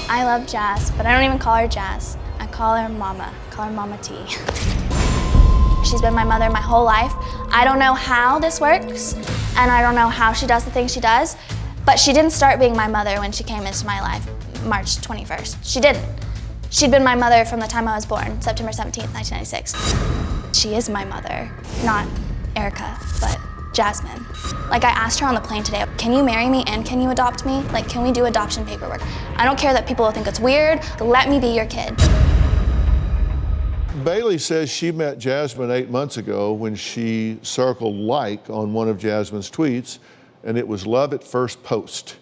I love Jazz, but I don't even call her Jazz. I call her Mama. I call her Mama T. She's been my mother my whole life. I don't know how this works, and I don't know how she does the things she does, but she didn't start being my mother when she came into my life, March 21st. She didn't. She'd been my mother from the time I was born, September 17th, 1996. She is my mother, not Ericka, but Jasmine. Like, I asked her on the plane today, can you marry me and can you adopt me? Like, can we do adoption paperwork? I don't care that people will think it's weird. Let me be your kid. Bailey says she met Jasmine 8 months ago when she circled like on one of Jasmine's tweets, and it was love at first post.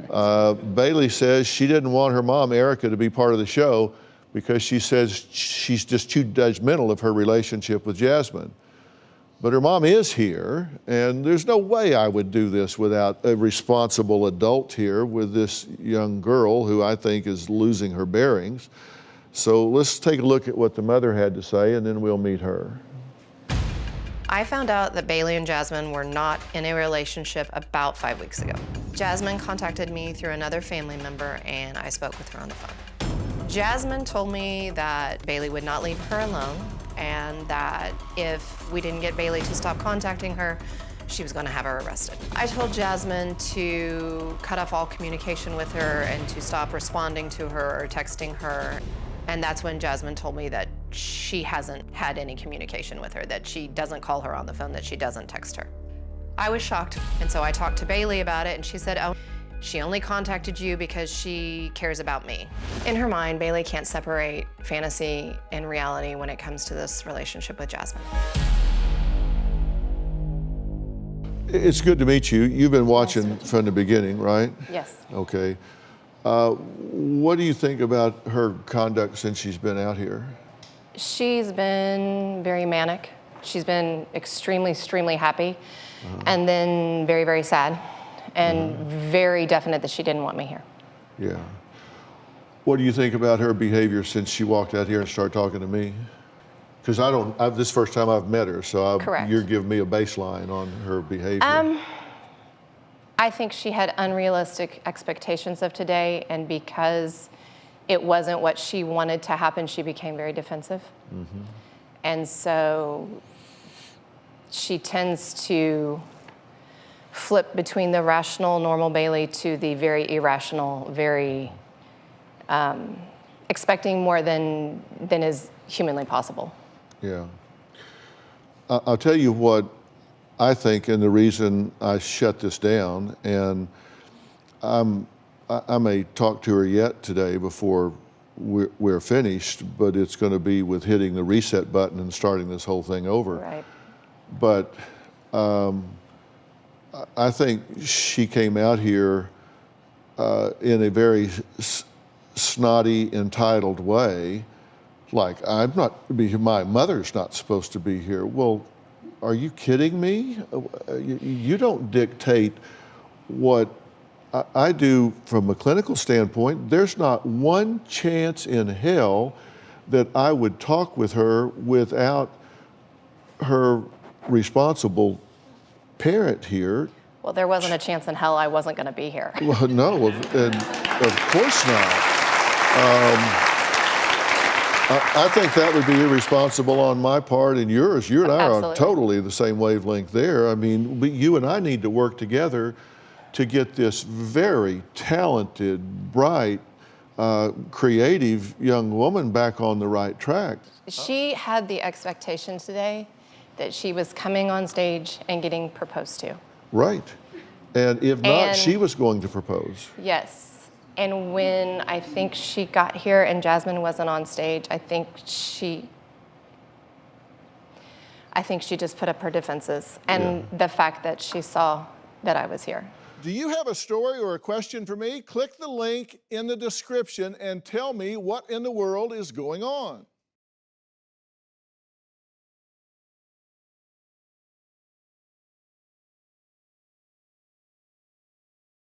Bailey says she didn't want her mom, Ericka, to be part of the show because she says she's just too judgmental of her relationship with Jasmine. But her mom is here, and there's no way I would do this without a responsible adult here with this young girl who I think is losing her bearings. So let's take a look at what the mother had to say, and then we'll meet her. I found out that Bailey and Jasmine were not in a relationship about 5 weeks ago. Jasmine contacted me through another family member, and I spoke with her on the phone. Jasmine told me that Bailey would not leave her alone, and that if we didn't get Bailey to stop contacting her, she was going to have her arrested. I told Jasmine to cut off all communication with her and to stop responding to her or texting her. And that's when Jasmine told me that she hasn't had any communication with her, that she doesn't call her on the phone, that she doesn't text her. I was shocked, and so I talked to Bailey about it, and she said, oh, she only contacted you because she cares about me. In her mind, Bailey can't separate fantasy and reality when it comes to this relationship with Jasmine. It's good to meet you. You've been watching from the beginning, right? Yes. Okay. What do you think about her conduct since she's been out here? She's been very manic. She's been extremely happy, and then very, very sad, and very definite that she didn't want me here. Yeah. What do you think about her behavior since she walked out here and started talking to me? Because this is the first time I've met her, so you're giving me a baseline on her behavior. I think she had unrealistic expectations of today, and because it wasn't what she wanted to happen, she became very defensive. And so she tends to flip between the rational, normal Bailey to the very irrational, very expecting more than is humanly possible. Yeah. I'll tell you what I think, and the reason I shut this down, and I may talk to her yet today before we're finished, but it's going to be with hitting the reset button and starting this whole thing over. Right. But I think she came out here in a very snotty, entitled way, like, my mother's not supposed to be here. Well, are you kidding me? You don't dictate what I do from a clinical standpoint. There's not one chance in hell that I would talk with her without her responsible parent here. Well, there wasn't a chance in hell I wasn't going to be here. Well, no, and of course not. I think that would be irresponsible on my part and yours. You and I are on totally the same wavelength there. I mean, you and I need to work together to get this very talented, bright, creative young woman back on the right track. She had the expectation today that she was coming on stage and getting proposed to. Right. And if not, she was going to propose. Yes. And when I think she got here and Jasmine wasn't on stage, I think she just put up her defenses, and the fact that she saw that I was here. Do you have a story or a question for me? Click the link in the description and tell me what in the world is going on.